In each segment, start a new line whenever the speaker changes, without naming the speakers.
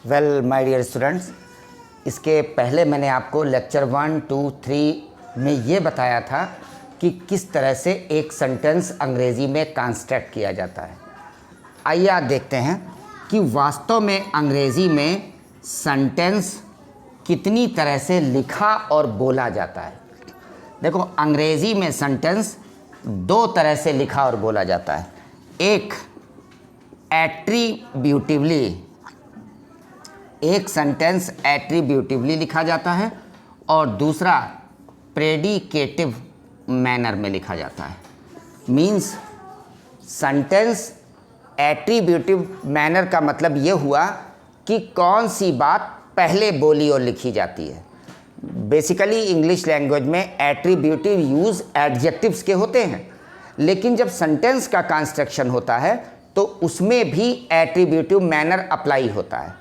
Well my dear students, इसके पहले मैंने आपको लेक्चर 1, 2, 3 में ये बताया था कि किस तरह से एक सेंटेंस अंग्रेज़ी में कंस्ट्रक्ट किया जाता है। आइए आज देखते हैं कि वास्तव में अंग्रेज़ी में सेंटेंस कितनी तरह से लिखा और बोला जाता है। देखो, अंग्रेज़ी में सेंटेंस दो तरह से लिखा और बोला जाता है। एक एट्रीब्यूटिवली, एक सेंटेंस एट्रीब्यूटिवली लिखा जाता है और दूसरा प्रेडिकेटिव मैनर में लिखा जाता है। मीन्स सेंटेंस एट्रीब्यूटिव मैनर का मतलब ये हुआ कि कौन सी बात पहले बोली और लिखी जाती है। बेसिकली इंग्लिश लैंग्वेज में एट्रीब्यूटिव यूज़ एडजेक्टिव्स के होते हैं, लेकिन जब सेंटेंस का कंस्ट्रक्शन होता है तो उसमें भी एट्रीब्यूटिव मैनर अप्लाई होता है।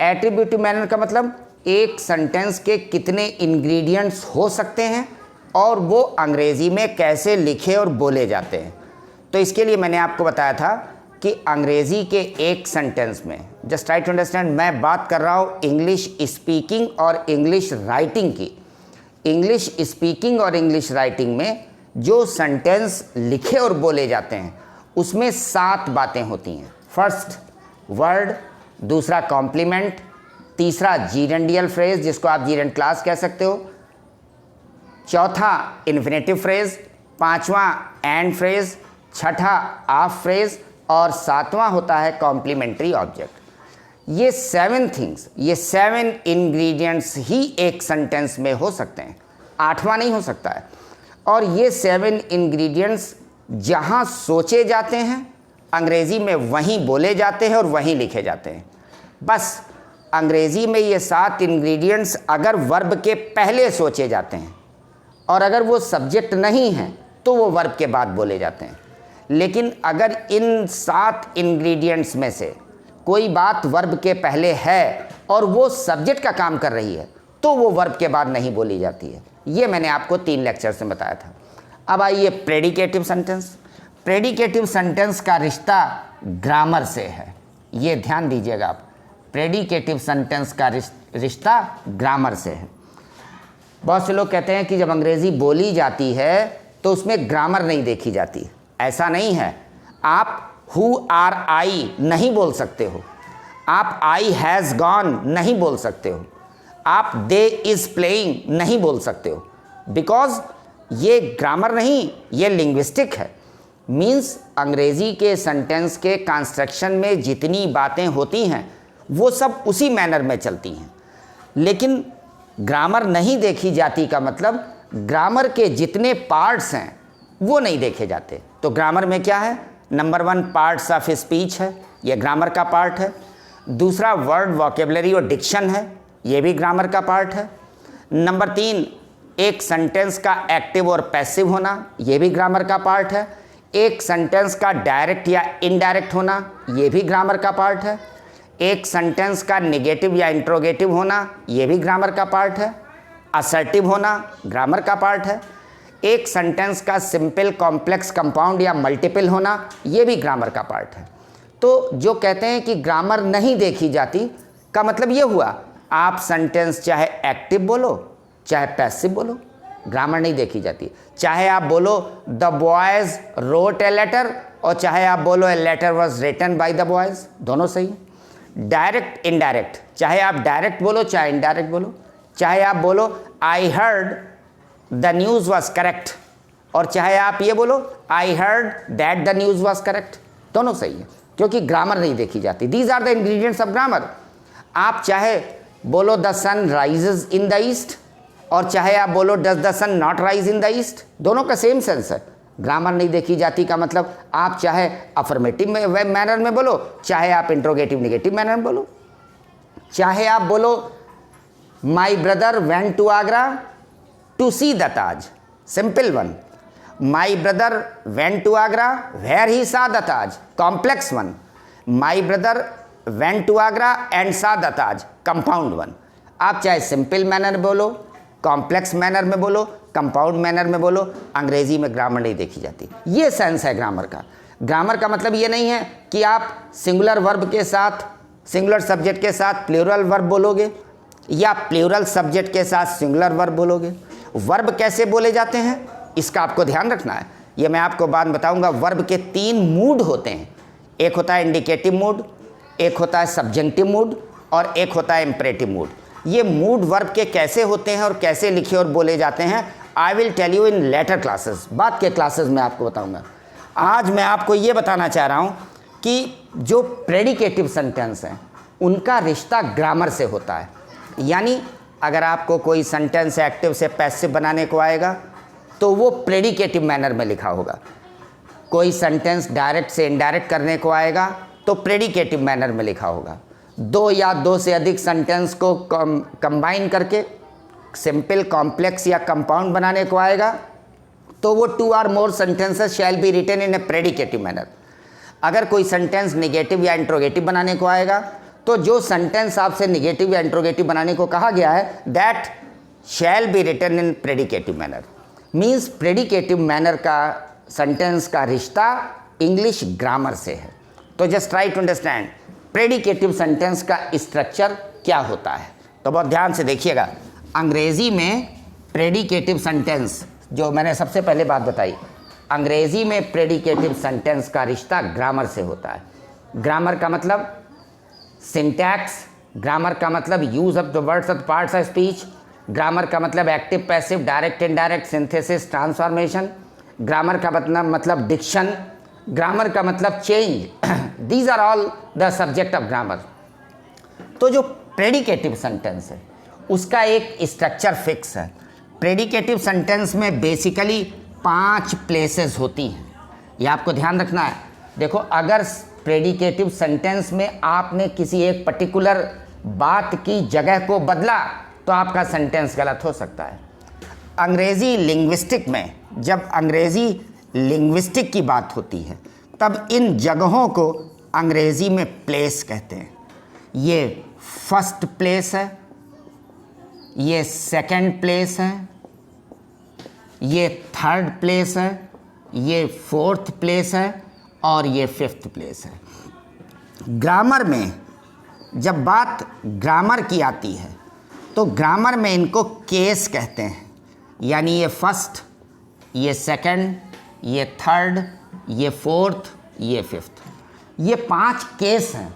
एट्रीब्यूटिव मैनर का मतलब एक सेंटेंस के कितने इंग्रेडिएंट्स हो सकते हैं और वो अंग्रेज़ी में कैसे लिखे और बोले जाते हैं। तो इसके लिए मैंने आपको बताया था कि अंग्रेज़ी के एक सेंटेंस में, जस्ट ट्राई टू अंडरस्टैंड, मैं बात कर रहा हूँ इंग्लिश स्पीकिंग और इंग्लिश राइटिंग की। इंग्लिश स्पीकिंग और इंग्लिश राइटिंग में जो सेंटेंस लिखे और बोले जाते हैं उसमें 7 बातें होती हैं। फर्स्ट वर्ड, दूसरा कॉम्प्लीमेंट, तीसरा जीरेंडियल फ्रेज जिसको आप जीरेंड क्लास कह सकते हो, चौथा इन्फिनेटिव फ्रेज, पांचवा एंड फ्रेज, छठा ऑफ फ्रेज और सातवां होता है कॉम्प्लीमेंट्री ऑब्जेक्ट। ये 7 थिंग्स, ये 7 इंग्रेडिएंट्स ही एक सेंटेंस में हो सकते हैं, 8वां नहीं हो सकता है। और ये 7 इंग्रेडिएंट्स जहाँ सोचे जाते हैं अंग्रेज़ी में वहीं बोले जाते हैं और वहीं लिखे जाते हैं। बस अंग्रेज़ी में ये 7 इंग्रेडिएंट्स अगर वर्ब के पहले सोचे जाते हैं और अगर वो सब्जेक्ट नहीं हैं तो वो वर्ब के बाद बोले जाते हैं। लेकिन अगर इन 7 इंग्रेडिएंट्स में से कोई बात वर्ब के पहले है और वो सब्जेक्ट का काम कर रही है तो वो वर्ब के बाद नहीं बोली जाती है। ये मैंने आपको 3 लेक्चर्स में बताया था। अब आइए प्रेडिकेटिव सेंटेंस। प्रेडिकेटिव सेंटेंस का रिश्ता ग्रामर से है, ये ध्यान दीजिएगा आप। प्रेडिकेटिव सेंटेंस का रिश्ता ग्रामर से है। बहुत से लोग कहते हैं कि जब अंग्रेज़ी बोली जाती है तो उसमें ग्रामर नहीं देखी जाती। ऐसा नहीं है। आप हु आर आई नहीं बोल सकते हो, आप आई हैज़ गॉन नहीं बोल सकते हो, आप दे इज़ प्लेइंग नहीं बोल सकते हो, बिकॉज ये ग्रामर नहीं, ये लिंग्विस्टिक है। मीन्स अंग्रेज़ी के सेंटेंस के कंस्ट्रक्शन में जितनी बातें होती हैं वो सब उसी मैनर में चलती हैं। लेकिन ग्रामर नहीं देखी जाती का मतलब ग्रामर के जितने पार्ट्स हैं वो नहीं देखे जाते। तो ग्रामर में क्या है? नंबर 1 पार्ट्स ऑफ स्पीच है, ये ग्रामर का पार्ट है। दूसरा वर्ड वोकेबलरी और डिक्शन है, ये भी ग्रामर का पार्ट है। नंबर 3 एक सेंटेंस का एक्टिव और पैसिव होना, ये भी ग्रामर का पार्ट है। एक सेंटेंस का डायरेक्ट या इनडायरेक्ट होना, ये भी ग्रामर का पार्ट है। एक सेंटेंस का नेगेटिव या इंट्रोगेटिव होना, ये भी ग्रामर का पार्ट है। असर्टिव होना ग्रामर का पार्ट है। एक सेंटेंस का सिंपल, कॉम्प्लेक्स, कंपाउंड या मल्टीपल होना, ये भी ग्रामर का पार्ट है। तो जो कहते हैं कि ग्रामर नहीं देखी जाती का मतलब ये हुआ, आप सेंटेंस चाहे एक्टिव बोलो चाहे पैसिव बोलो, ग्रामर नहीं देखी जाती। चाहे आप बोलो the boys wrote a letter और चाहे आप बोलो a letter was written by the boys, दोनों सही। डायरेक्ट इनडायरेक्ट, चाहे आप डायरेक्ट बोलो चाहे इनडायरेक्ट बोलो, चाहे आप बोलो I heard the news was correct और चाहे आप ये बोलो I heard that the news was correct, दोनों सही है, क्योंकि ग्रामर नहीं देखी जाती। These are the ingredients of grammar. आप चाहे बोलो the sun rises in the east और चाहे आप बोलो does the sun not rise in the east, दोनों का सेम सेंस है। ग्रामर नहीं देखी जाती का मतलब आप चाहे अफर्मेटिव मैनर में बोलो चाहे आप इंट्रोगेटिव नेगेटिव मैनर में बोलो। चाहे आप बोलो my brother went to Agra to see the Taj, simple one. My brother went to Agra where he saw the Taj, complex one. My brother went to Agra and saw the Taj, compound one. आप चाहे simple manner बोलो, complex manner में बोलो, compound manner में बोलो, अंग्रेज़ी में grammar नहीं देखी जाती। ये सेंस है ग्रामर का। ग्रामर का मतलब ये नहीं है कि आप सिंगुलर वर्ब के साथ सिंगुलर सब्जेक्ट के साथ प्लूरल वर्ब बोलोगे या प्लूरल सब्जेक्ट के साथ सिंगुलर वर्ब बोलोगे। वर्ब कैसे बोले जाते हैं इसका आपको ध्यान रखना है, ये मैं आपको बाद बताऊंगा। वर्ब के 3 मूड होते हैं, एक होता है इंडिकेटिव मूड, एक होता है सब्जेक्टिव मूड और एक होता है इम्परेटिव मूड। ये मूड वर्ब के कैसे होते हैं और कैसे लिखे और बोले जाते हैं I will tell you in later classes, बाद के क्लासेस में आपको बताऊंगा। आज मैं आपको ये बताना चाह रहा हूँ कि जो प्रेडिकेटिव सेंटेंस हैं उनका रिश्ता ग्रामर से होता है। यानी अगर आपको कोई सेंटेंस एक्टिव से पैसिव बनाने को आएगा तो वो प्रेडिकेटिव मैनर में लिखा होगा, कोई सेंटेंस डायरेक्ट से इनडायरेक्ट करने को आएगा तो प्रेडिकेटिव मैनर में लिखा होगा, 2 या 2 से अधिक सेंटेंस को कंबाइन करके सिंपल, कॉम्प्लेक्स या कंपाउंड बनाने को आएगा तो वो 2 और more sentences shall be written in a predicative manner. अगर कोई सेंटेंस निगेटिव या इंट्रोगेटिव बनाने को आएगा तो जो सेंटेंस आपसे निगेटिव या इंट्रोगेटिव बनाने को कहा गया है that shall be written in predicative manner. Means predicative manner का सेंटेंस का रिश्ता इंग्लिश ग्रामर से है। तो just try to understand predicative sentence का स्ट्रक्चर क्या होता है। तो बहुत ध्यान से देखिएगा, अंग्रेज़ी में प्रेडिकेटिव सेंटेंस, जो मैंने सबसे पहले बात बताई, अंग्रेज़ी में प्रेडिकेटिव सेंटेंस का रिश्ता ग्रामर से होता है। ग्रामर का मतलब सिंटैक्स, ग्रामर का मतलब use of the words of parts of speech, grammar का मतलब active, passive, direct, indirect, synthesis, transformation, grammar का मतलब डिक्शन, ग्रामर का मतलब change. These are all the subject of grammar. तो जो प्रेडिकेटिव सेंटेंस है उसका एक स्ट्रक्चर फिक्स है। प्रेडिकेटिव सेंटेंस में बेसिकली 5 प्लेसेस होती हैं, ये आपको ध्यान रखना है। देखो, अगर प्रेडिकेटिव सेंटेंस में आपने किसी एक पर्टिकुलर बात की जगह को बदला तो आपका सेंटेंस गलत हो सकता है। अंग्रेज़ी लिंग्विस्टिक में, जब अंग्रेज़ी लिंग्विस्टिक की बात होती है तब इन जगहों को अंग्रेज़ी में प्लेस कहते हैं। ये फर्स्ट प्लेस है, ये सेकंड प्लेस है, ये थर्ड प्लेस है, ये फोर्थ प्लेस है और ये फिफ्थ प्लेस है। ग्रामर में जब बात ग्रामर की आती है तो ग्रामर में इनको केस कहते हैं। यानी ये फर्स्ट, ये सेकंड, ये थर्ड, ये फोर्थ, ये फिफ्थ, ये 5 केस हैं।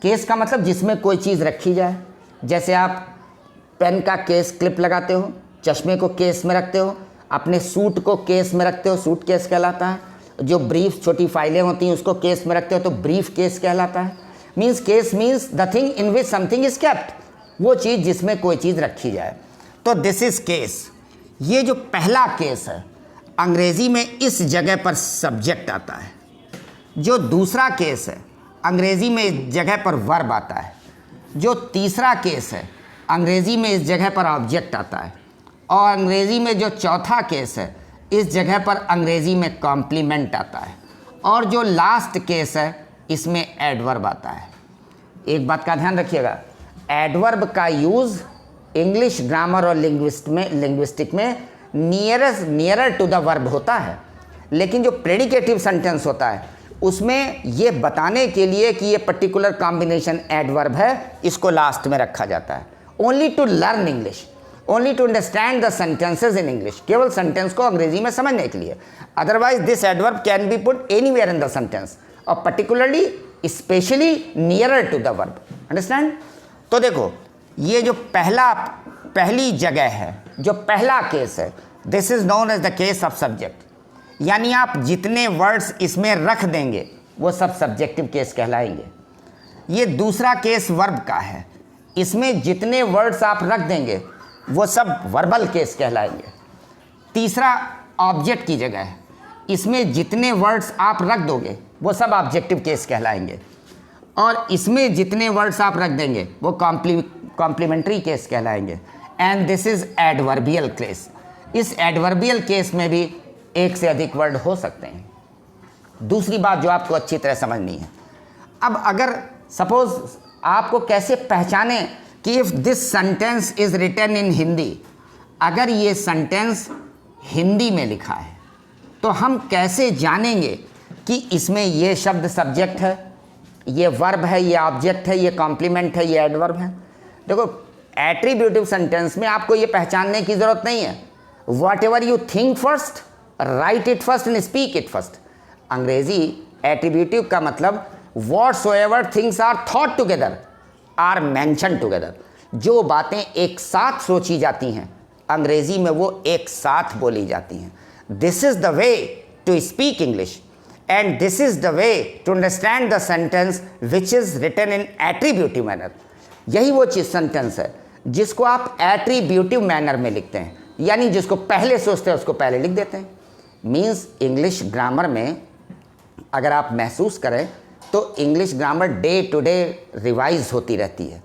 केस का मतलब जिसमें कोई चीज़ रखी जाए। जैसे आप पेन का केस क्लिप लगाते हो, चश्मे को केस में रखते हो, अपने सूट को केस में रखते हो, सूट केस कहलाता है। जो ब्रीफ छोटी फाइलें होती हैं उसको केस में रखते हो तो ब्रीफ केस कहलाता है। Means case means the thing in which something is kept, वो चीज़ जिसमें कोई चीज़ रखी जाए। तो दिस इज़ केस। ये जो पहला केस है अंग्रेज़ी में इस जगह पर सब्जेक्ट आता है। जो दूसरा केस है अंग्रेज़ी में इस जगह पर वर्ब आता है। जो तीसरा केस है अंग्रेज़ी में इस जगह पर ऑब्जेक्ट आता है। और अंग्रेज़ी में जो चौथा केस है इस जगह पर अंग्रेज़ी में कॉम्प्लीमेंट आता है। और जो लास्ट केस है इसमें एडवर्ब आता है। एक बात का ध्यान रखिएगा, एडवर्ब का यूज़ इंग्लिश ग्रामर और लिंग्विस्टिक में नियरर टू द वर्ब होता है। लेकिन जो प्रेडिकेटिव सेंटेंस होता है उसमें ये बताने के लिए कि ये पर्टिकुलर कॉम्बिनेशन एडवर्ब है, इसको लास्ट में रखा जाता है। Only to learn English, only to understand the sentences in English, केवल सेंटेंस को अंग्रेजी में समझने के लिए। Otherwise this adverb can be put anywhere in the sentence और particularly specially nearer to the verb. Understand? तो देखो, ये जो पहली जगह है, जो पहला केस है, this is known as the case of subject. यानी आप जितने वर्ड्स इसमें रख देंगे वो सब सब्जेक्टिव केस कहलाएंगे। ये दूसरा केस वर्ब का है, इसमें जितने वर्ड्स आप रख देंगे वो सब वर्बल केस कहलाएंगे। तीसरा ऑब्जेक्ट की जगह है, इसमें जितने वर्ड्स आप रख दोगे वो सब ऑब्जेक्टिव केस कहलाएंगे। और इसमें जितने वर्ड्स आप रख देंगे वो कॉम्प्लीमेंट्री केस कहलाएंगे। And this is adverbial case. इस एडवर्बियल केस में भी एक से अधिक वर्ड हो सकते हैं। दूसरी बात जो आपको अच्छी तरह समझनी है, अब अगर सपोज आपको कैसे पहचाने कि if this sentence is written in Hindi, अगर ये सेंटेंस हिंदी में लिखा है तो हम कैसे जानेंगे कि इसमें ये शब्द सब्जेक्ट है, ये वर्ब है, ये ऑब्जेक्ट है, ये कॉम्प्लीमेंट है, ये एडवर्ब है। देखो एट्रीब्यूटिव सेंटेंस में आपको ये पहचानने की ज़रूरत नहीं है। Whatever you think first, write it first and speak it first. अंग्रेजी एट्रीब्यूटिव का मतलब whatsoever things are thought together are mention together. जो बातें एक साथ सोची जाती हैं अंग्रेजी में वो एक साथ बोली जाती हैं। This is the way to speak English and this is the way to understand the sentence which is written in attributive manner. यही वो चीज सेंटेंस है जिसको आप एट्रीब्यूटिव मैनर में लिखते हैं, यानी जिसको पहले सोचते हैं उसको पहले लिख देते हैं। मीन्स इंग्लिश ग्रामर में अगर आप महसूस करें तो English grammar day to day revise होती रहती है।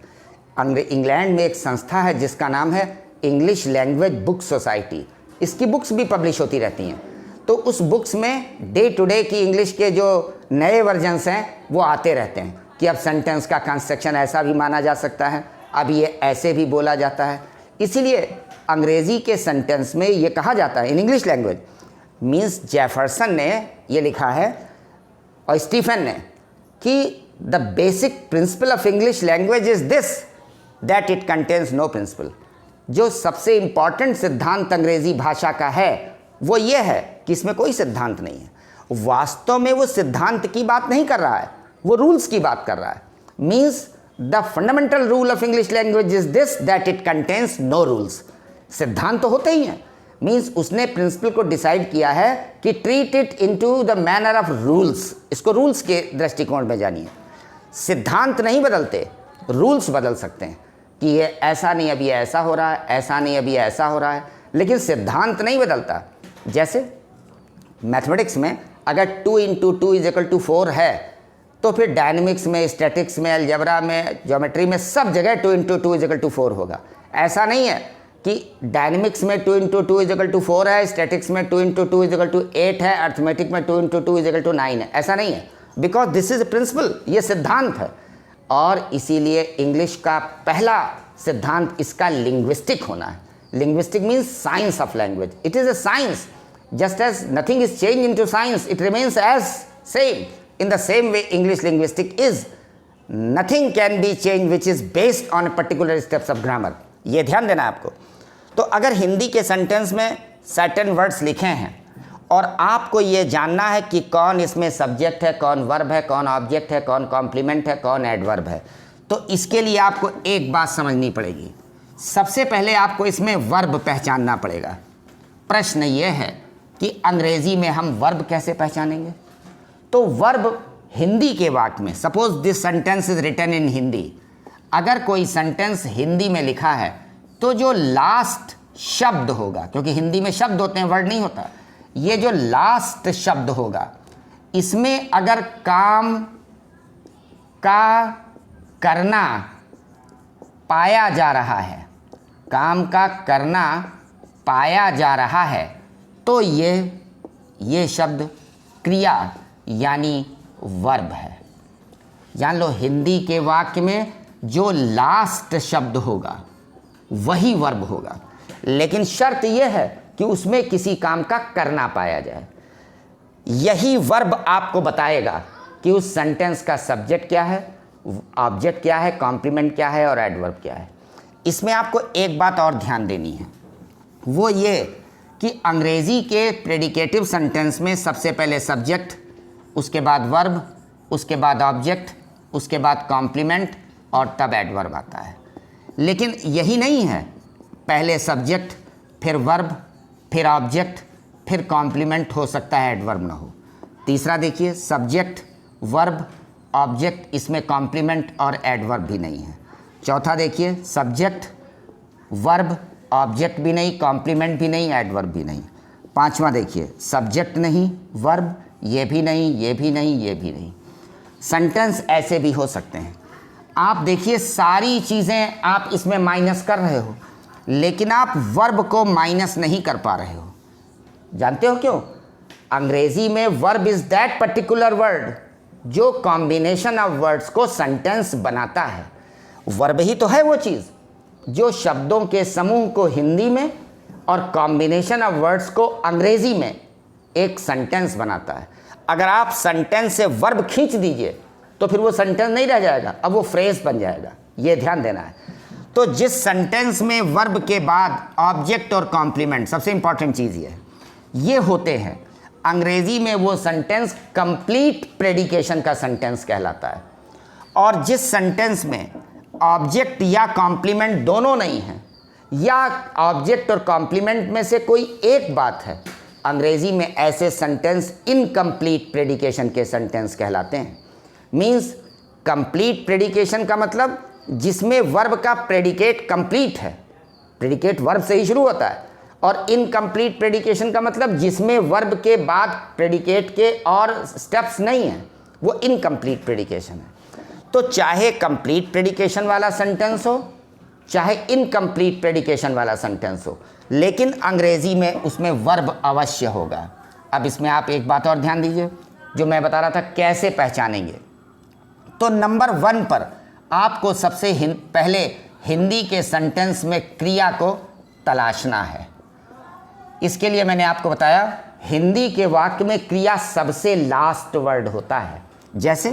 इंग्लैंड में एक संस्था है जिसका नाम है इंग्लिश लैंग्वेज बुक सोसाइटी। इसकी बुक्स भी पब्लिश होती रहती हैं। तो उस बुक्स में डे टू डे की इंग्लिश के जो नए वर्जन्स हैं वो आते रहते हैं कि अब सेंटेंस का कंस्ट्रक्शन ऐसा भी माना जा सकता है, अब ये ऐसे भी बोला जाता है। इसीलिए अंग्रेज़ी के सेंटेंस में ये कहा जाता है in English language. Means Jefferson ने ये लिखा है और स्टीफन ने कि the basic principle of English language is this that it contains no principle. जो सबसे इम्पॉर्टेंट सिद्धांत अंग्रेजी भाषा का है वो ये है कि इसमें कोई सिद्धांत नहीं है। वास्तव में वो सिद्धांत की बात नहीं कर रहा है, वो रूल्स की बात कर रहा है। Means the fundamental rule of English language is this that it contains no rules. सिद्धांत तो होते ही हैं। मीन्स उसने प्रिंसिपल को डिसाइड किया है कि treat it into the manner of rules. इसको रूल्स के दृष्टिकोण में जानिए। सिद्धांत नहीं बदलते, रूल्स बदल सकते हैं कि ये ऐसा नहीं अभी ऐसा हो रहा है, ऐसा नहीं अभी ऐसा हो रहा है, लेकिन सिद्धांत नहीं बदलता। जैसे मैथमेटिक्स में अगर 2 × 2 = 4 है तो फिर डायनेमिक्स में, स्टैटिक्स में, अलजेब्रा में, ज्योमेट्री में सब जगह 2 × 2 = 4 होगा। ऐसा नहीं है कि डायनेमिक्स में 2 × 2 = 4 है, स्टैटिक्स में 2 × 2 = 8 है, अर्थमेटिक में 2 × 2 = 9 है। ऐसा नहीं है, बिकॉज दिस इज प्रिंसिपल, ये सिद्धांत है। और इसीलिए इंग्लिश का पहला सिद्धांत इसका लिंग्विस्टिक होना है। Linguistic means science of language. It is a science, just as nothing is change into science, it remains as same. In the same way English linguistic is, nothing can be change which is based on particular steps of grammar. ये ध्यान देना आपको। तो अगर हिंदी के sentence में certain words लिखे हैं और आपको ये जानना है कि कौन इसमें सब्जेक्ट है, कौन वर्ब है, कौन ऑब्जेक्ट है, कौन कॉम्प्लीमेंट है, कौन एडवर्ब है, तो इसके लिए आपको एक बात समझनी पड़ेगी। सबसे पहले आपको इसमें वर्ब पहचानना पड़ेगा। प्रश्न ये है कि अंग्रेजी में हम वर्ब कैसे पहचानेंगे? तो वर्ब हिंदी के वाक्य में, suppose this sentence is written in Hindi, अगर कोई सेंटेंस हिंदी में लिखा है तो जो लास्ट शब्द होगा, क्योंकि हिंदी में शब्द होते हैं, वर्ड नहीं होता, ये जो लास्ट शब्द होगा इसमें अगर काम का करना पाया जा रहा है, काम का करना पाया जा रहा है, तो ये शब्द क्रिया यानी वर्ब है। जान लो, हिंदी के वाक्य में जो लास्ट शब्द होगा वही वर्ब होगा, लेकिन शर्त यह है कि उसमें किसी काम का करना पाया जाए। यही वर्ब आपको बताएगा कि उस सेंटेंस का सब्जेक्ट क्या है, ऑब्जेक्ट क्या है, कॉम्प्लीमेंट क्या है और एडवर्ब क्या है। इसमें आपको एक बात और ध्यान देनी है, वो ये कि अंग्रेज़ी के प्रेडिकेटिव सेंटेंस में सबसे पहले सब्जेक्ट, उसके बाद वर्ब, उसके बाद ऑब्जेक्ट, उसके बाद कॉम्प्लीमेंट और तब एडवर्ब आता है। लेकिन यही नहीं है, पहले सब्जेक्ट, फिर वर्ब, फिर ऑब्जेक्ट, फिर कॉम्प्लीमेंट हो सकता है, एडवर्ब ना हो। तीसरा देखिए, सब्जेक्ट, वर्ब, ऑब्जेक्ट, इसमें कॉम्प्लीमेंट और एडवर्ब भी नहीं है। चौथा देखिए, सब्जेक्ट, वर्ब, ऑब्जेक्ट भी नहीं, कॉम्प्लीमेंट भी नहीं, एडवर्ब भी नहीं। पांचवा देखिए, सब्जेक्ट नहीं, वर्ब, ये भी नहीं, ये भी नहीं, ये भी नहीं। सेंटेंस ऐसे भी हो सकते हैं। आप देखिए, सारी चीज़ें आप इसमें माइनस कर रहे हो, लेकिन आप वर्ब को माइनस नहीं कर पा रहे हो। जानते हो क्यों? अंग्रेजी में verb is that particular word जो कॉम्बिनेशन ऑफ वर्ड्स को सेंटेंस बनाता है। वर्ब ही तो है वो चीज़ जो शब्दों के समूह को हिंदी में और कॉम्बिनेशन ऑफ वर्ड्स को अंग्रेजी में एक सेंटेंस बनाता है। अगर आप सेंटेंस से वर्ब खींच दीजिए तो फिर वो सेंटेंस नहीं रह जाएगा, अब वो फ्रेज बन जाएगा। ये ध्यान देना है। तो जिस सेंटेंस में वर्ब के बाद ऑब्जेक्ट और कॉम्प्लीमेंट, सबसे इंपॉर्टेंट चीज़ ये होते हैं, अंग्रेजी में वो सेंटेंस कंप्लीट प्रेडिकेशन का सेंटेंस कहलाता है। और जिस सेंटेंस में ऑब्जेक्ट या कॉम्प्लीमेंट दोनों नहीं है, या ऑब्जेक्ट और कॉम्प्लीमेंट में से कोई एक बात है, अंग्रेजी में ऐसे सेंटेंस इनकम्प्लीट प्रेडिकेशन के सेंटेंस कहलाते हैं। मीन्स कंप्लीट प्रेडिकेशन का मतलब जिसमें वर्ब का प्रेडिकेट कंप्लीट है, प्रेडिकेट वर्ब से ही शुरू होता है। और इनकम्प्लीट प्रेडिकेशन का मतलब जिसमें वर्ब के बाद प्रेडिकेट के और स्टेप्स नहीं हैं, वो इनकम्प्लीट प्रेडिकेशन है। तो चाहे कंप्लीट प्रेडिकेशन वाला सेंटेंस हो, चाहे इनकम्प्लीट प्रेडिकेशन वाला सेंटेंस हो, लेकिन अंग्रेजी में उसमें वर्ब अवश्य होगा। अब इसमें आप एक बात और ध्यान दीजिए, जो मैं बता रहा था कैसे पहचानेंगे। तो नंबर 1 पर आपको सबसे पहले हिंदी के सेंटेंस में क्रिया को तलाशना है। इसके लिए मैंने आपको बताया, हिंदी के वाक्य में क्रिया सबसे लास्ट वर्ड होता है। जैसे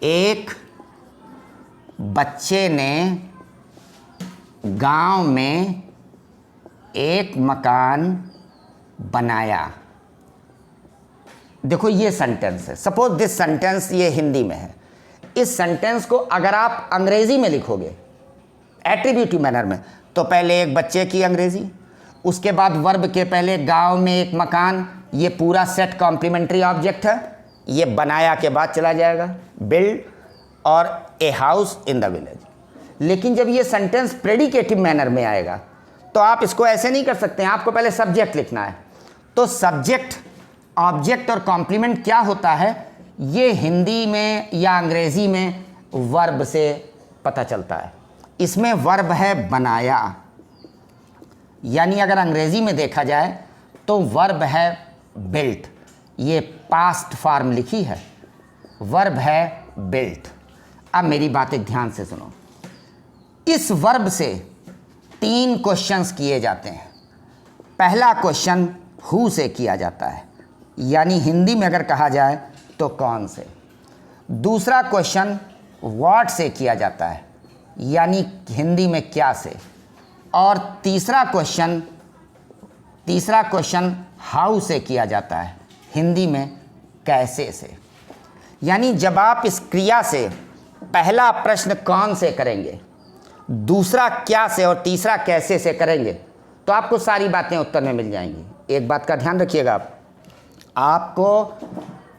एक बच्चे ने गांव में एक मकान बनाया। देखो ये सेंटेंस है, सपोज दिस सेंटेंस ये हिंदी में है। इस सेंटेंस को अगर आप अंग्रेजी में लिखोगे एट्रीब्यूटिव मैनर में, तो पहले एक बच्चे की अंग्रेजी, उसके बाद वर्ब के पहले गांव में एक मकान, ये पूरा सेट कॉम्प्लीमेंट्री ऑब्जेक्ट है। ये बनाया के बाद चला जाएगा बिल्ड और a house in the village. लेकिन जब ये सेंटेंस प्रेडिकेटिव मैनर में आएगा तो आप इसको ऐसे नहीं कर सकते हैं, आपको पहले सब्जेक्ट लिखना है। तो सब्जेक्ट, ऑब्जेक्ट और कॉम्प्लीमेंट क्या होता है, ये हिंदी में या अंग्रेजी में वर्ब से पता चलता है। इसमें वर्ब है बनाया, यानी अगर अंग्रेजी में देखा जाए तो वर्ब है बिल्ट। ये पास्ट फॉर्म लिखी है, वर्ब है बिल्ट। अब मेरी बातें ध्यान से सुनो। इस वर्ब से 3 क्वेश्चंस किए जाते हैं। पहला क्वेश्चन हु से किया जाता है, यानी हिंदी में अगर कहा जाए तो कौन से। दूसरा क्वेश्चन व्हाट से किया जाता है, यानी हिंदी में क्या से। और तीसरा क्वेश्चन हाउ से किया जाता है, हिंदी में कैसे से। यानी जब आप इस क्रिया से पहला प्रश्न कौन से करेंगे, दूसरा क्या से और तीसरा कैसे से करेंगे, तो आपको सारी बातें उत्तर में मिल जाएंगी। एक बात का ध्यान रखिएगा, आपको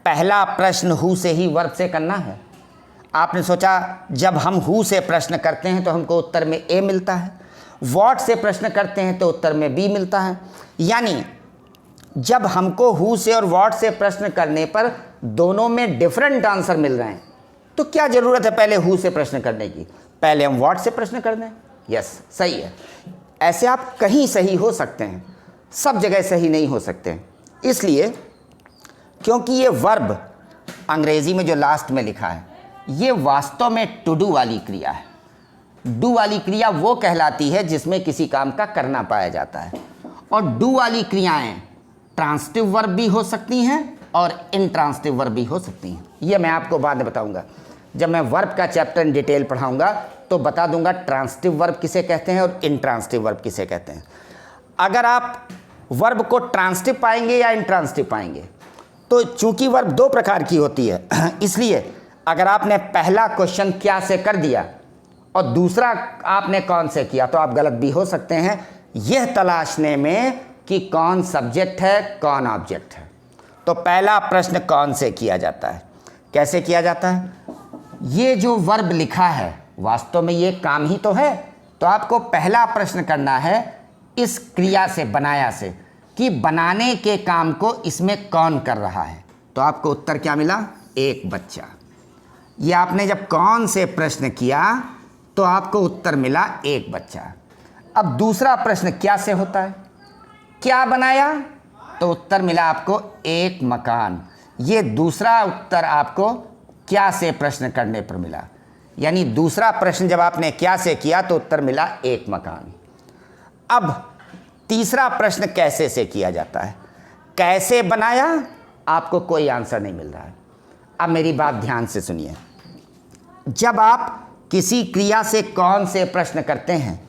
पहला प्रश्न हु से ही वर्ब से करना है। आपने सोचा जब हम हु से प्रश्न करते हैं तो हमको उत्तर में ए मिलता है, व्हाट से प्रश्न करते हैं तो उत्तर में बी मिलता है। यानी जब हमको हु से और व्हाट से प्रश्न करने पर दोनों में डिफरेंट आंसर मिल रहे हैं, तो क्या ज़रूरत है पहले हु से प्रश्न करने की, पहले हम व्हाट से प्रश्न कर दें। यस, सही है। ऐसे आप कहीं सही हो सकते हैं, सब जगह सही नहीं हो सकते। इसलिए क्योंकि ये वर्ब अंग्रेजी में जो लास्ट में लिखा है, ये वास्तव में टू डू वाली क्रिया है। डू वाली क्रिया वो कहलाती है जिसमें किसी काम का करना पाया जाता है। और डू वाली क्रियाएं ट्रांसिटिव वर्ब भी हो सकती हैं और इनट्रांसिटिव वर्ब भी हो सकती हैं। ये मैं आपको बाद में बताऊंगा, जब मैं वर्ब का चैप्टर इन डिटेल पढ़ाऊंगा तो बता दूंगा ट्रांसिटिव वर्ब किसे कहते हैं और इनट्रांसिटिव वर्ब किसे कहते हैं। अगर आप वर्ब को ट्रांसिटिव पाएंगे या इनट्रांसिटिव पाएंगे, तो चूंकि वर्ब 2 प्रकार की होती है, इसलिए अगर आपने पहला क्वेश्चन क्या से कर दिया और दूसरा आपने कौन से किया, तो आप गलत भी हो सकते हैं यह तलाशने में कि कौन सब्जेक्ट है कौन ऑब्जेक्ट है। तो पहला प्रश्न कौन से किया जाता है, कैसे किया जाता है। ये जो वर्ब लिखा है वास्तव में ये काम ही तो है। तो आपको पहला प्रश्न करना है इस क्रिया से, बनाया से, कि बनाने के काम को इसमें कौन कर रहा है। तो आपको उत्तर क्या मिला, एक बच्चा। ये आपने जब कौन से प्रश्न किया तो आपको उत्तर मिला एक बच्चा। अब दूसरा प्रश्न क्या से होता है, क्या बनाया, तो उत्तर मिला आपको एक मकान। ये दूसरा उत्तर आपको क्या से प्रश्न करने पर मिला, यानी दूसरा प्रश्न जब आपने क्या से किया तो उत्तर मिला एक मकान। अब तीसरा प्रश्न कैसे से किया जाता है, कैसे बनाया, आपको कोई आंसर नहीं मिल रहा है। अब मेरी बात ध्यान से सुनिए। जब आप किसी क्रिया से कौन से प्रश्न करते हैं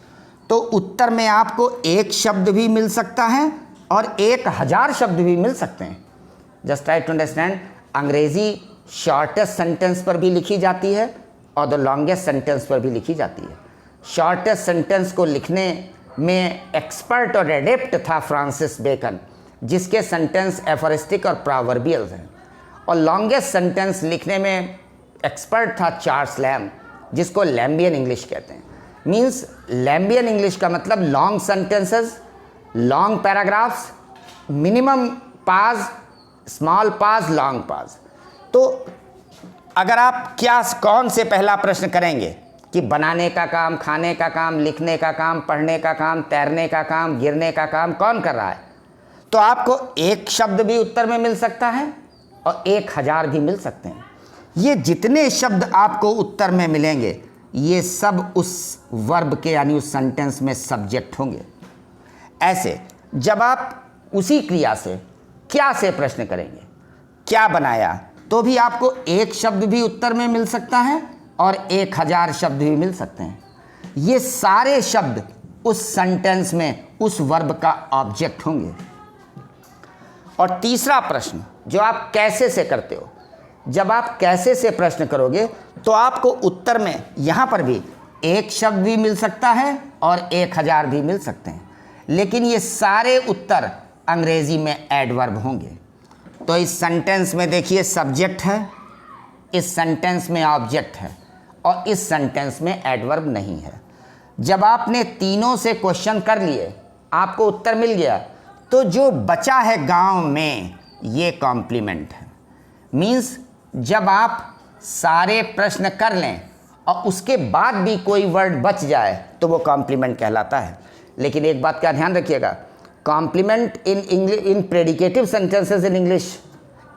तो उत्तर में आपको एक शब्द भी मिल सकता है और 1000 शब्द भी मिल सकते हैं। जस्ट ट्राई टू अंडरस्टैंड, अंग्रेजी शॉर्टेस्ट सेंटेंस पर भी लिखी जाती है और द लॉन्गेस्ट सेंटेंस पर भी लिखी जाती है। शॉर्टेस्ट सेंटेंस को लिखने में एक्सपर्ट और एडेप्ट था फ्रांसिस बेकन, जिसके सेंटेंस एफोरिस्टिक और प्रोवर्बियल हैं, और लॉन्गेस्ट सेंटेंस लिखने में एक्सपर्ट था चार्ल्स लैम्ब, जिसको लैम्बियन इंग्लिश कहते हैं। मीन्स लैम्बियन इंग्लिश का मतलब long sentences, long paragraphs, minimum पाज, स्मॉल पाज, लॉन्ग पाज। तो अगर आप कौन से पहला प्रश्न करेंगे कि बनाने का काम, खाने का काम, लिखने का काम, पढ़ने का काम, तैरने का काम, गिरने का काम कौन कर रहा है, तो आपको एक शब्द भी उत्तर में मिल सकता है और 1000 भी मिल सकते हैं। ये जितने शब्द आपको उत्तर में मिलेंगे ये सब उस वर्ब के यानी उस सेंटेंस में सब्जेक्ट होंगे। ऐसे जब आप उसी क्रिया से क्या से प्रश्न करेंगे, क्या बनाया, तो भी आपको एक शब्द भी उत्तर में मिल सकता है और 1000 शब्द भी मिल सकते हैं। ये सारे शब्द उस सेंटेंस में उस वर्ब का ऑब्जेक्ट होंगे। और तीसरा प्रश्न जो आप कैसे से करते हो, जब आप कैसे से प्रश्न करोगे तो आपको उत्तर में यहाँ पर भी एक शब्द भी मिल सकता है और 1000 भी मिल सकते हैं, लेकिन ये सारे उत्तर अंग्रेजी में एडवर्ब होंगे। तो इस सेंटेंस में देखिए सब्जेक्ट है, इस सेंटेंस में ऑब्जेक्ट है और इस सेंटेंस में एडवर्ब नहीं है। जब आपने तीनों से क्वेश्चन कर लिए, आपको उत्तर मिल गया, तो जो बचा है गांव में, ये कॉम्प्लीमेंट है। मीन्स जब आप सारे प्रश्न कर लें और उसके बाद भी कोई वर्ड बच जाए तो वो कॉम्प्लीमेंट कहलाता है। लेकिन एक बात का ध्यान रखिएगा, complement in predicative sentences in English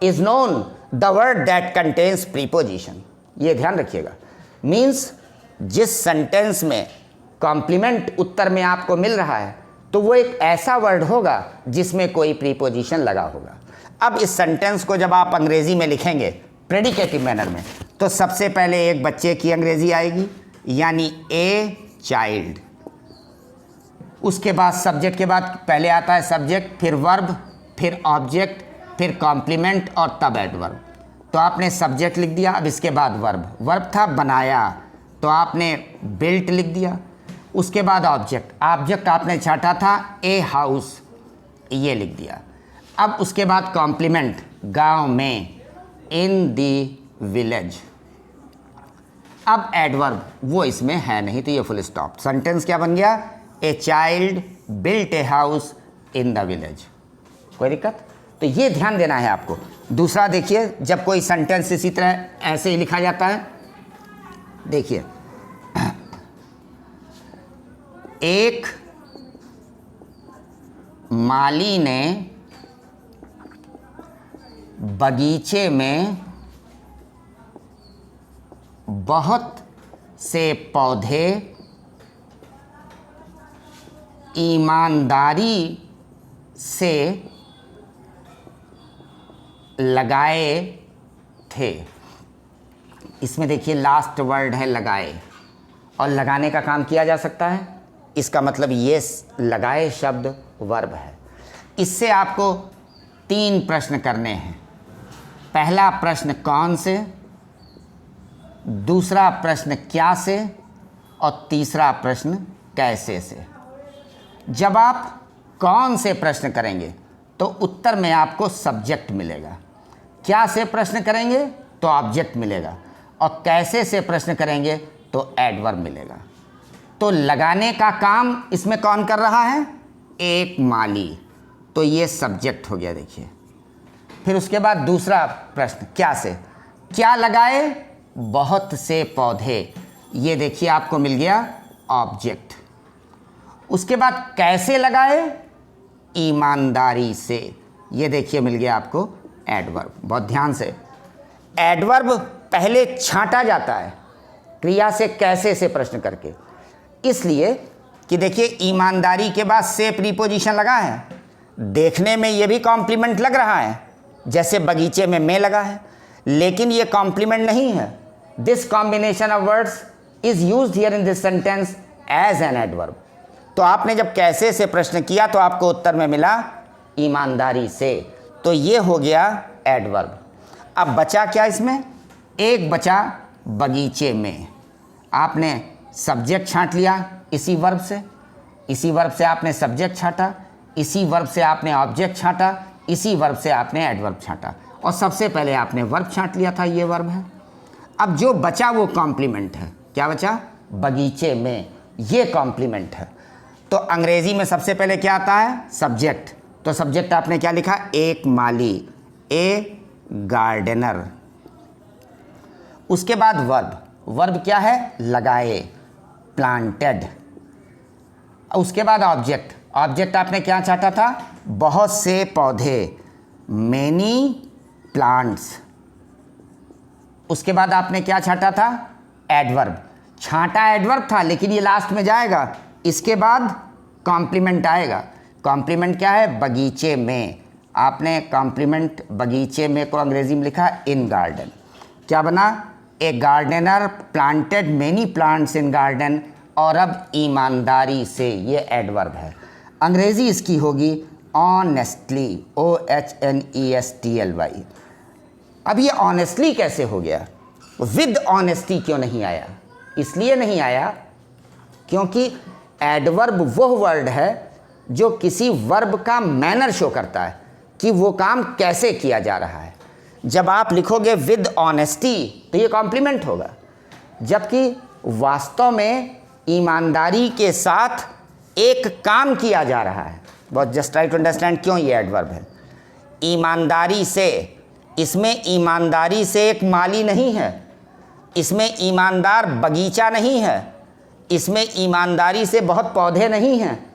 is known the word that contains preposition. ये ध्यान रखिएगा। मीन्स जिस सेंटेंस में कॉम्प्लीमेंट उत्तर में आपको मिल रहा है तो वो एक ऐसा वर्ड होगा जिसमें कोई प्रीपोजिशन लगा होगा। अब इस सेंटेंस को जब आप अंग्रेजी में लिखेंगे प्रेडिकेटिव मैनर में, तो सबसे पहले एक बच्चे की अंग्रेजी आएगी, यानी ए चाइल्ड। उसके बाद सब्जेक्ट के बाद पहले आता है सब्जेक्ट, फिर वर्ब, फिर ऑब्जेक्ट, फिर कॉम्प्लीमेंट और तब एडवर्ब। तो आपने सब्जेक्ट लिख दिया, अब इसके बाद वर्ब। वर्ब था बनाया, तो आपने बिल्ट लिख दिया। उसके बाद ऑब्जेक्ट आपने छाटा था ए हाउस, ये लिख दिया। अब उसके बाद कॉम्प्लीमेंट, गांव में, इन दी विलेज। अब एडवर्ब वो इसमें है नहीं, तो ये फुल स्टॉप। सेंटेंस क्या बन गया, a child built a house in the village. कोई दिक्कत? तो ये ध्यान देना है आपको। दूसरा देखिए, जब कोई सेंटेंस इसी तरह ऐसे ही लिखा जाता है, देखिए, एक माली ने बगीचे में बहुत से पौधे ईमानदारी से लगाए थे। इसमें देखिए लास्ट वर्ड है लगाए, और लगाने का काम किया जा सकता है। इसका मतलब ये लगाए शब्द वर्ब है। इससे आपको 3 प्रश्न करने हैं। पहला प्रश्न कौन से, दूसरा प्रश्न क्या से, और तीसरा प्रश्न कैसे से। जब आप कौन से प्रश्न करेंगे तो उत्तर में आपको सब्जेक्ट मिलेगा, क्या से प्रश्न करेंगे तो ऑब्जेक्ट मिलेगा, और कैसे से प्रश्न करेंगे तो एडवर्ब मिलेगा। तो लगाने का काम इसमें कौन कर रहा है, एक माली, तो ये सब्जेक्ट हो गया। देखिए, फिर उसके बाद दूसरा प्रश्न क्या से, क्या लगाए, बहुत से पौधे, ये देखिए आपको मिल गया ऑब्जेक्ट। उसके बाद कैसे लगाए, ईमानदारी से, ये देखिए मिल गया आपको एडवर्ब। बहुत ध्यान से, एडवर्ब पहले छांटा जाता है क्रिया से कैसे से प्रश्न करके, इसलिए कि देखिए ईमानदारी के बाद से प्रीपोजिशन लगा है, देखने में ये भी कॉम्प्लीमेंट लग रहा है, जैसे बगीचे में लगा है, लेकिन ये कॉम्प्लीमेंट नहीं है। This combination of words is used here in this sentence as an adverb. तो आपने जब कैसे से प्रश्न किया तो आपको उत्तर में मिला ईमानदारी से, तो ये हो गया एडवर्ब। अब बचा क्या इसमें? एक बचा बगीचे में। आपने सब्जेक्ट छांट लिया इसी वर्ब से, इसी वर्ब से आपने सब्जेक्ट छांटा, इसी वर्ब से आपने ऑब्जेक्ट छांटा, इसी वर्ब से आपने एडवर्ब छांटा, और सबसे पहले आपने वर्ब छांट लिया था, ये वर्ब है। अब जो बचा वो कॉम्प्लीमेंट है। क्या बचा? बगीचे में, ये कॉम्प्लीमेंट है। तो अंग्रेजी में सबसे पहले क्या आता है? सब्जेक्ट। तो सब्जेक्ट आपने क्या लिखा? एक माली, ए गार्डनर। उसके बाद वर्ब, वर्ब क्या है? लगाए, प्लांटेड। उसके बाद ऑब्जेक्ट, ऑब्जेक्ट आपने क्या चाहता था? बहुत से पौधे, मेनी प्लांट्स। उसके बाद आपने क्या छाटा था? एडवर्ब। छाटा एडवर्ब था, लेकिन ये लास्ट में जाएगा, इसके बाद कॉम्प्लीमेंट आएगा। कॉम्प्लीमेंट क्या है? बगीचे में। आपने कॉम्प्लीमेंट बगीचे में को अंग्रेजी में लिखा इन गार्डन। क्या बना? A gardener planted many plants in garden. और अब ईमानदारी से, ये एडवर्ब है। अंग्रेजी इसकी होगी ऑनेस्टली, OHNESTLY। अब ये ऑनेस्टली कैसे हो गया? विद ऑनेस्टी क्यों नहीं आया? इसलिए नहीं आया क्योंकि एडवर्ब वो वर्ड है जो किसी वर्ब का मैनर शो करता है कि वो काम कैसे किया जा रहा है। जब आप लिखोगे विद ऑनेस्टी तो ये कॉम्प्लीमेंट होगा, जबकि वास्तव में ईमानदारी के साथ एक काम किया जा रहा है। बहुत जस्ट ट्राई टू अंडरस्टैंड क्यों ये एडवर्ब है। ईमानदारी से, इसमें ईमानदारी से एक माली नहीं है, इसमें ईमानदार बगीचा नहीं है, इसमें ईमानदारी से बहुत पौधे नहीं हैं,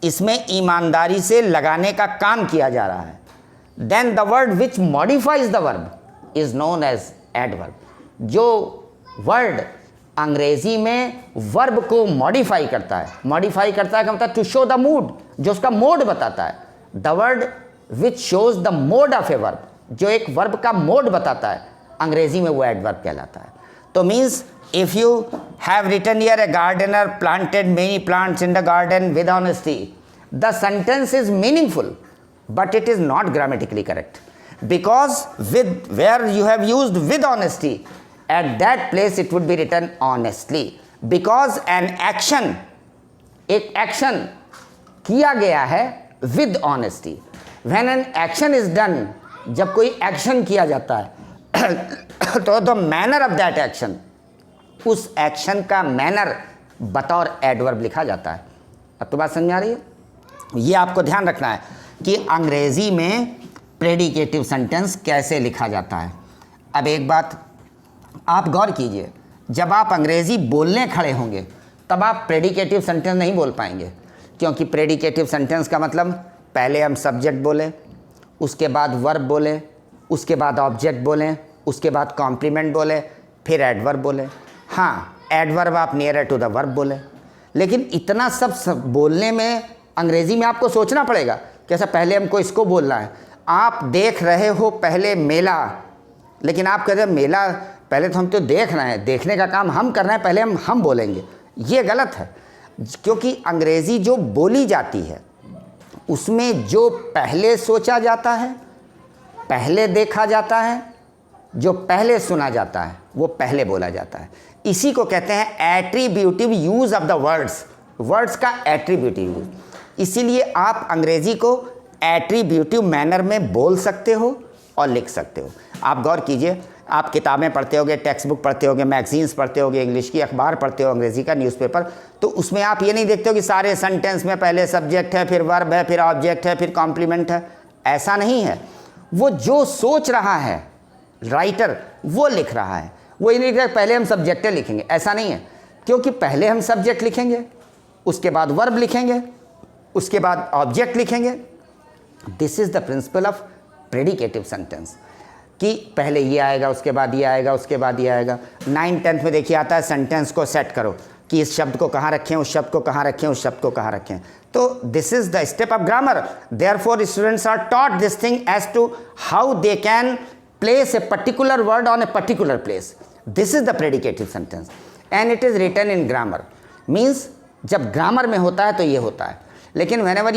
इसमें ईमानदारी से लगाने का काम किया जा रहा है। Then the word which modifies the verb is known as adverb. जो वर्ड अंग्रेजी में वर्ब को मॉडिफाई करता है, मॉडिफाई करता है का मतलब टू शो द मूड, जो उसका मोड बताता है। The word which shows the mode of a verb, जो एक वर्ब का मोड बताता है, अंग्रेजी में वो एडवर्ब कहलाता है। तो means if you have written here a gardener planted many plants in the garden with honesty, the sentence is meaningful but it is not grammatically correct, because with where you have used with honesty, at that place it would be written honestly, because an action, एक action किया गया है with honesty. When an action is done, जब कोई action किया जाता है तो the manner of that action, उस action का manner बतौर adverb लिखा जाता है। अब तो बात समझ आ रही है? ये आपको ध्यान रखना है कि अंग्रेजी में प्रेडिकेटिव सेंटेंस कैसे लिखा जाता है। अब एक बात आप गौर कीजिए, जब आप अंग्रेजी बोलने खड़े होंगे तब आप प्रेडिकेटिव सेंटेंस नहीं बोल पाएंगे, क्योंकि प्रेडिकेटिव सेंटेंस का मतलब पहले हम सब्जेक्ट बोलें, उसके बाद वर्ब बोलें, उसके बाद ऑब्जेक्ट बोलें, उसके बाद कॉम्प्लीमेंट बोलें, फिर एडवर्ब बोलें। हाँ, एडवर्ब आप नियर टू द वर्ब बोलें, लेकिन इतना सब बोलने में अंग्रेजी में आपको सोचना पड़ेगा। कैसा? पहले हमको इसको बोलना है। आप देख रहे हो पहले मेला, लेकिन आप कहते हैं मेला पहले तो हम तो देख रहे हैं, देखने का काम हम कर रहे हैं, पहले हम बोलेंगे। ये गलत है, क्योंकि अंग्रेज़ी जो बोली जाती है उसमें जो पहले सोचा जाता है, पहले देखा जाता है, जो पहले सुना जाता है वो पहले बोला जाता है। इसी को कहते हैं attributive use of the words, words का एट्रीब्यूटिव यूज़। इसीलिए आप अंग्रेजी को एट्रीब्यूटिव मैनर में बोल सकते हो और लिख सकते हो। आप गौर कीजिए, आप किताबें पढ़ते होगे, टेक्स्ट बुक पढ़ते होगे, मैगजीन्स पढ़ते होगे, इंग्लिश की अखबार पढ़ते हो, अंग्रेजी का न्यूज़पेपर, तो उसमें आप ये नहीं देखते हो कि सारे सेंटेंस में पहले सब्जेक्ट है, फिर वर्ब है, फिर ऑब्जेक्ट है, फिर कॉम्प्लीमेंट है। ऐसा नहीं है। वो जो सोच रहा है राइटर वो लिख रहा है, वो ये नहीं लिख रहा पहले हम सब्जेक्टें लिखेंगे, ऐसा नहीं है। क्योंकि पहले हम सब्जेक्ट लिखेंगे, उसके बाद वर्ब लिखेंगे, उसके बाद ऑब्जेक्ट लिखेंगे। This is the principle of predicative sentence, कि पहले ये आएगा, उसके बाद ये आएगा, उसके बाद ये आएगा। 9th 10th में देखिए आता है सेंटेंस को सेट करो कि इस शब्द को कहाँ रखें, उस शब्द को कहाँ रखें, उस शब्द को कहाँ रखें। तो this is the step of grammar. Therefore students are taught this thing as to how they can place a particular word on a particular place. This is the predicative sentence and it is written in grammar. Means जब grammar में होता है तो ये होता है, लेकिन whenever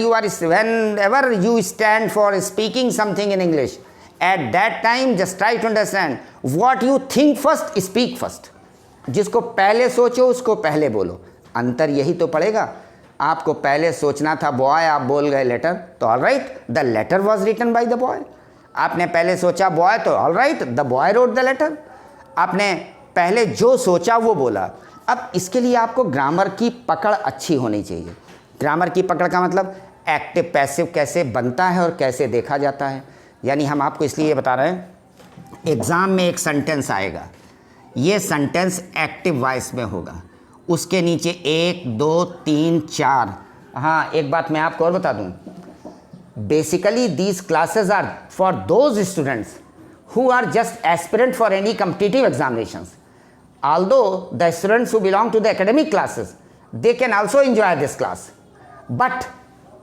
you stand for speaking something in English, at that time just try to understand what you think first, speak first. जिसको पहले सोचो उसको पहले बोलो. अंतर यही तो पड़ेगा. आपको पहले सोचना था बॉय, आप बोल गए लेटर, तो all right, the letter was written by the boy. आपने पहले सोचा बॉय, तो all right, the boy wrote the letter. आपने पहले जो सोचा वो बोला. अब इसके लिए आपको ग्रामर की पकड़ अच्छी होनी चाहिए. ग्रामर की पकड़ का मतलब एक्टिव पैसिव कैसे बनता है और कैसे देखा जाता है. यानी हम आपको इसलिए बता रहे हैं, एग्ज़ाम में एक सेंटेंस आएगा, ये सेंटेंस एक्टिव वॉइस में होगा, उसके नीचे 1 2 3 4. हाँ, एक बात मैं आपको और बता दूं, basically these classes are for those students who are just aspirant for any competitive examinations. Although the students who belong to the academic classes, they can also enjoy this class. But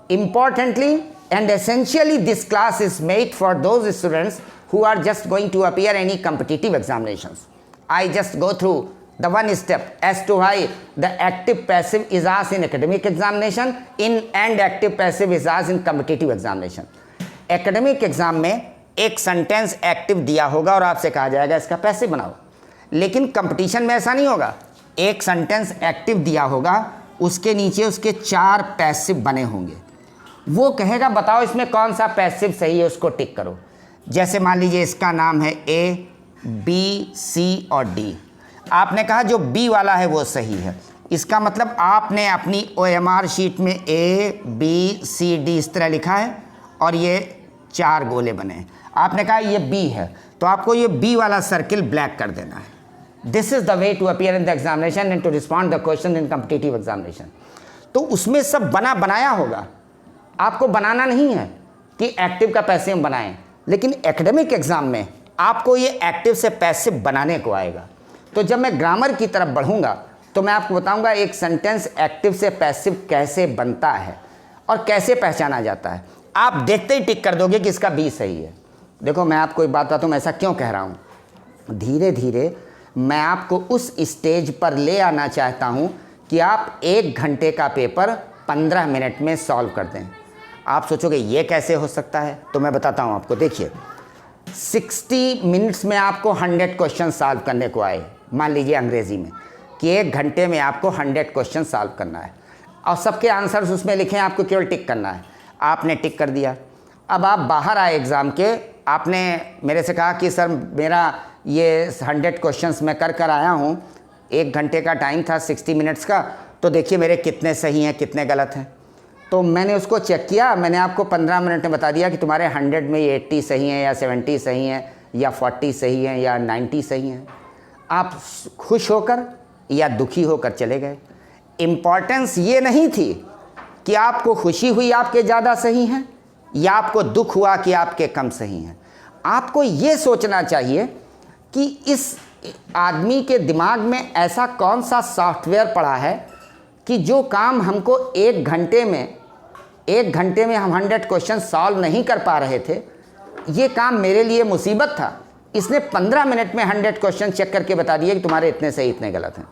importantly and essentially, this class is made for those students who are just going to appear any competitive examinations. I just go through the one step as to why the active passive is asked in academic examination and active passive is asked in competitive examination. Academic exam में एक sentence active दिया होगा और आपसे कहा जाएगा इसका passive बनाओ. लेकिन कंपटीशन में ऐसा नहीं होगा. एक सेंटेंस एक्टिव दिया होगा, उसके नीचे उसके 4 पैसिव बने होंगे. वो कहेगा बताओ इसमें कौन सा पैसिव सही है, उसको टिक करो. जैसे मान लीजिए इसका नाम है A, B, C और D. आपने कहा जो B वाला है वो सही है. इसका मतलब आपने अपनी OMR शीट में A, B, C, D इस तरह लिखा है और ये 4 गोले बने हैं. आपने कहा ये B है, तो आपको ये B वाला सर्किल ब्लैक कर देना है. This is the way to appear in the examination and to respond the question in competitive examination. तो उसमें सब बनाया होगा. आपको बनाना नहीं है कि एक्टिव का पैसिव बनाएं, लेकिन एकेडमिक एग्जाम में आपको ये एक्टिव से पैसिव बनाने को आएगा. तो जब मैं ग्रामर की तरफ बढ़ूंगा तो मैं आपको बताऊंगा एक सेंटेंस एक्टिव से पैसिव कैसे बनता है और कैसे पहचाना जाता है. आप देखते ही टिक कर दोगे कि इसका बी सही है. देखो मैं आपको एक बात बताता हूँ, मैं ऐसा क्यों कह रहा हूँ. धीरे धीरे मैं आपको उस स्टेज पर ले आना चाहता हूँ कि आप 1 घंटे का पेपर 15 मिनट में सॉल्व कर दें. आप सोचोगे ये कैसे हो सकता है, तो मैं बताता हूँ आपको. देखिए 60 मिनट्स में आपको 100 क्वेश्चन सॉल्व करने को आए, मान लीजिए अंग्रेज़ी में, कि 1 घंटे में आपको 100 क्वेश्चन सॉल्व करना है और सबके आंसर्स उसमें लिखे हैं, आपको केवल टिक करना है. आपने टिक कर दिया. अब आप बाहर आए एग्ज़ाम के, आपने मेरे से कहा कि सर मेरा ये 100 क्वेश्चंस मैं कर आया हूँ, 1 घंटे का टाइम था 60 मिनट्स का, तो देखिए मेरे कितने सही हैं कितने गलत हैं. तो मैंने उसको चेक किया, मैंने आपको 15 मिनट में बता दिया कि तुम्हारे 100 में 80 सही हैं या 70 सही हैं या 40 सही हैं या 90 सही हैं. आप खुश होकर या दुखी होकर चले गए. इम्पॉर्टेंस ये नहीं थी कि आपको खुशी हुई आपके ज़्यादा सही हैं या आपको दुख हुआ कि आपके कम सही हैं. आपको ये सोचना चाहिए कि इस आदमी के दिमाग में ऐसा कौन सा सॉफ्टवेयर पड़ा है कि जो काम हमको 1 घंटे में हम 100 क्वेश्चन सॉल्व नहीं कर पा रहे थे, ये काम मेरे लिए मुसीबत था. इसने 15 मिनट में 100 क्वेश्चन चेक करके बता दिए कि तुम्हारे इतने सही इतने गलत हैं.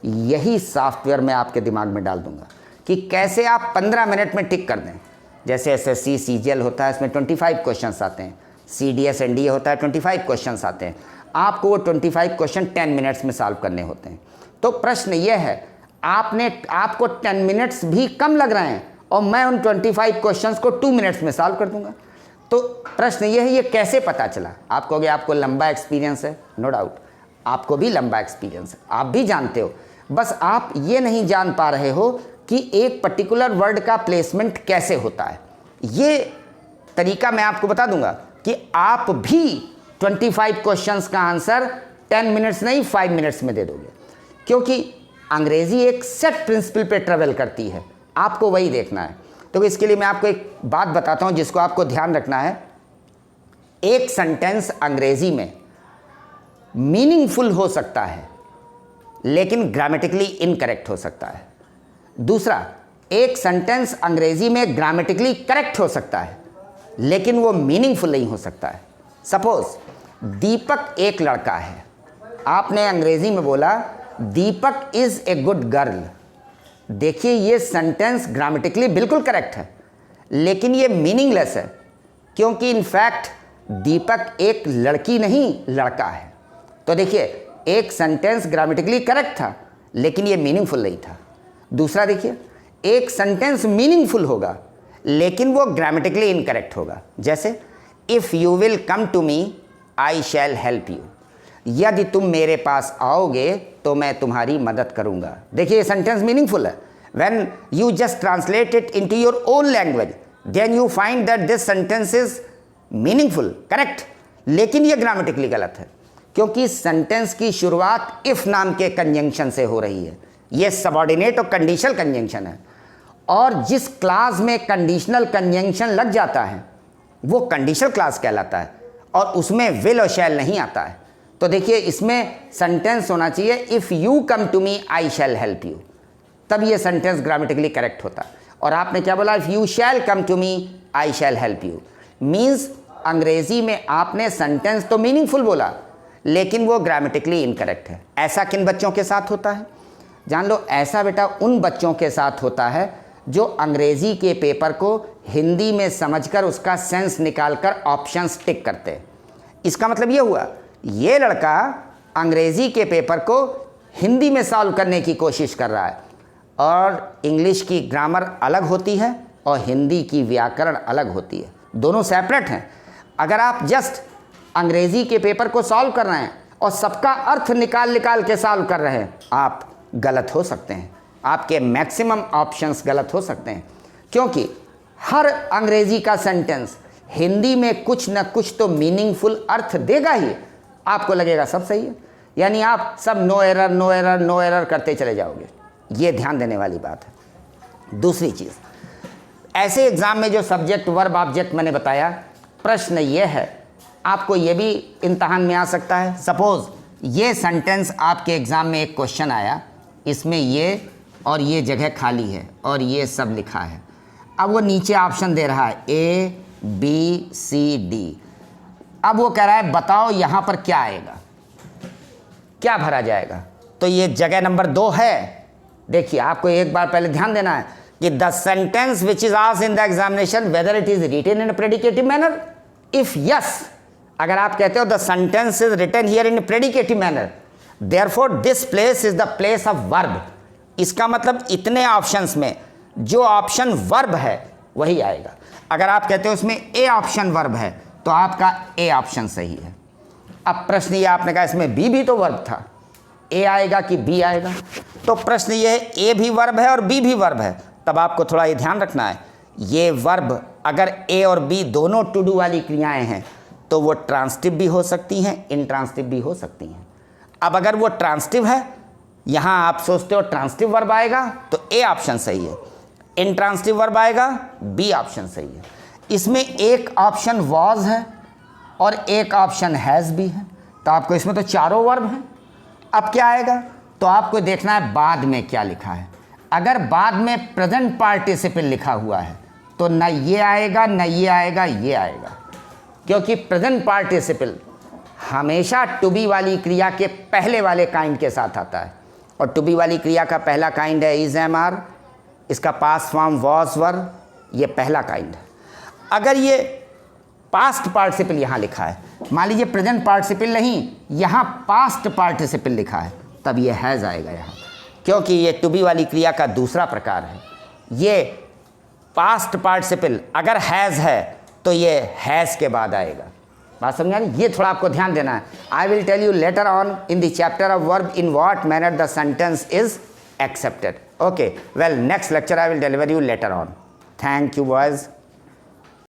यही सॉफ्टवेयर मैं आपके दिमाग में डाल दूंगा कि कैसे आप 15 मिनट में टिक कर दें. जैसे SSC CGL होता है, इसमें 25 क्वेश्चन आते हैं. CDS NDA होता है, 25 क्वेश्चन आते हैं. आपको वो 25 क्वेश्चन 10 मिनट्स में सॉल्व करने होते हैं. तो प्रश्न ये है, आपको 10 मिनट्स भी कम लग रहे हैं और मैं उन 25 क्वेश्चंस को 2 मिनट्स में सॉल्व कर दूंगा. तो प्रश्न ये है, ये कैसे पता चला. आप कहोगे आपको लंबा एक्सपीरियंस है. नो डाउट, आपको भी लंबा एक्सपीरियंस है, आप भी जानते हो. बस आप ये नहीं जान पा रहे हो कि एक पर्टिकुलर वर्ड का प्लेसमेंट कैसे होता है. ये तरीका मैं आपको बता दूंगा कि आप भी 25 क्वेश्चंस का आंसर 10 मिनट्स नहीं 5 मिनट्स में दे दोगे, क्योंकि अंग्रेज़ी एक सेट प्रिंसिपल पे ट्रेवल करती है. आपको वही देखना है. तो इसके लिए मैं आपको एक बात बताता हूं जिसको आपको ध्यान रखना है. एक सेंटेंस अंग्रेज़ी में मीनिंगफुल हो सकता है लेकिन ग्रामेटिकली इनकरेक्ट हो सकता है. दूसरा, एक सेंटेंस अंग्रेज़ी में ग्रामेटिकली करेक्ट हो सकता है लेकिन वो मीनिंगफुल नहीं हो सकता है. सपोज दीपक एक लड़का है, आपने अंग्रेजी में बोला दीपक इज़ ए गुड गर्ल। देखिए ये सेंटेंस ग्रामेटिकली बिल्कुल करेक्ट है, लेकिन ये मीनिंगलेस है, क्योंकि इनफैक्ट दीपक एक लड़की नहीं लड़का है। तो देखिए एक सेंटेंस ग्रामेटिकली करेक्ट था, लेकिन ये मीनिंगफुल नहीं था। दूसरा देखिए, एक सेंटेंस मीनिंगफुल होगा लेकिन वो ग्रामेटिकली इनकरेक्ट होगा। जैसे if you will come to me I shall help you, यदि तुम मेरे पास आओगे तो मैं तुम्हारी मदद करूंगा। देखिए ये सेंटेंस मीनिंगफुल है। When you just translate it into your own language then you find that this sentence is meaningful, correct, लेकिन ये ग्रामेटिकली गलत है, क्योंकि सेंटेंस की शुरुआत इफ नाम के कंजंक्शन से हो रही है। ये सबऑर्डिनेट और कंडीशनल कंजंक्शन है, और जिस क्लास में कंडीशनल कंजंक्शन लग जाता है वो कंडीशनल क्लास कहलाता है, और उसमें विल और शैल नहीं आता है। तो देखिए इसमें सेंटेंस होना चाहिए if you come to me I shall help you, तब ये सेंटेंस ग्रामेटिकली करेक्ट होता। और आपने क्या बोला, if you shall come to me I shall help you, means अंग्रेजी में आपने सेंटेंस तो मीनिंगफुल बोला लेकिन वो ग्रामेटिकली इनकरेक्ट है। ऐसा किन बच्चों के साथ होता है? जान लो, ऐसा बेटा उन बच्चों के साथ होता है जो अंग्रेजी के पेपर को हिंदी में समझकर उसका सेंस निकालकर ऑप्शंस टिक करते हैं। इसका मतलब ये हुआ, ये लड़का अंग्रेजी के पेपर को हिंदी में सॉल्व करने की कोशिश कर रहा है, और इंग्लिश की ग्रामर अलग होती है और हिंदी की व्याकरण अलग होती है, दोनों सेपरेट हैं। अगर आप जस्ट अंग्रेजी के पेपर को सॉल्व कर रहे हैं और सबका अर्थ निकाल के सॉल्व कर रहे हैं, आप गलत हो सकते हैं, आपके मैक्सिमम ऑप्शंस गलत हो सकते हैं, क्योंकि हर अंग्रेजी का सेंटेंस हिंदी में कुछ न कुछ तो मीनिंगफुल अर्थ देगा ही। आपको लगेगा सब सही है, यानी आप सब no error no error no error करते चले जाओगे। ये ध्यान देने वाली बात है। दूसरी चीज़, ऐसे एग्ज़ाम में जो सब्जेक्ट वर्ब ऑब्जेक्ट मैंने बताया, प्रश्न ये है, आपको ये भी इम्तहान में आ सकता है। सपोज़ ये सेंटेंस आपके एग्ज़ाम में एक क्वेश्चन आया, इसमें ये और ये जगह खाली है और ये सब लिखा है। अब वो नीचे ऑप्शन दे रहा है A B C D। अब वो कह रहा है बताओ यहाँ पर क्या आएगा, क्या भरा जाएगा। तो ये जगह नंबर 2 है। देखिए आपको एक बार पहले ध्यान देना है कि the sentence which is asked in the examination whether it is written in predicative manner. If yes, अगर आप कहते हो the sentence is written here in predicative manner, therefore this place is the place of verb. इसका मतलब इतने options में जो option verb है वही आएगा। अगर आप कहते हो उसमें ए ऑप्शन वर्ब है तो आपका ए ऑप्शन सही है। अब प्रश्न ये आपने कहा इसमें बी भी तो वर्ब था, ए आएगा कि बी आएगा? तो प्रश्न ये है ए भी वर्ब है और बी भी वर्ब है, तब आपको थोड़ा ये ध्यान रखना है, ये वर्ब अगर ए और बी दोनों टू डू वाली क्रियाएं हैं तो वो ट्रांसटिव भी हो सकती हैं, इंट्रांसटिव भी हो सकती हैं। अब अगर वो ट्रांसटिव है, यहाँ आप सोचते हो ट्रांसटिव वर्ब आएगा तो ए ऑप्शन सही है, इंट्रांसटिव वर्ब आएगा बी ऑप्शन सही है। इसमें एक ऑप्शन वॉज है और एक ऑप्शन हैज़ भी है, तो आपको इसमें तो चारों वर्ब हैं। अब क्या आएगा, तो आपको देखना है बाद में क्या लिखा है। अगर बाद में प्रेजेंट पार्टिसिपल लिखा हुआ है तो न ये आएगा न ये आएगा, ये आएगा, क्योंकि प्रेजेंट पार्टिसिपल हमेशा टू बी वाली क्रिया के पहले वाले काइंड के साथ आता है, और टू बी वाली क्रिया का पहला काइंड है इज एम आर, इसका पास्ट फॉर्म वॉज वर, ये पहला काइंड है। अगर ये पास्ट पार्टिसिपल यहाँ लिखा है, मान लीजिए प्रेजेंट पार्टिसिपल नहीं, यहाँ पास्ट पार्टिसिपल लिखा है, तब ये हैज़ आएगा यहाँ, क्योंकि ये टू बी वाली क्रिया का दूसरा प्रकार है। ये पास्ट पार्टिसिपल अगर हैज़ है तो ये हैज़ के बाद आएगा। बात समझ आ रही? ये थोड़ा आपको ध्यान देना है। I will tell you later on in the chapter of verb in what manner the sentence is accepted. Okay, well, next lecture I will deliver you later on. Thank you, boys.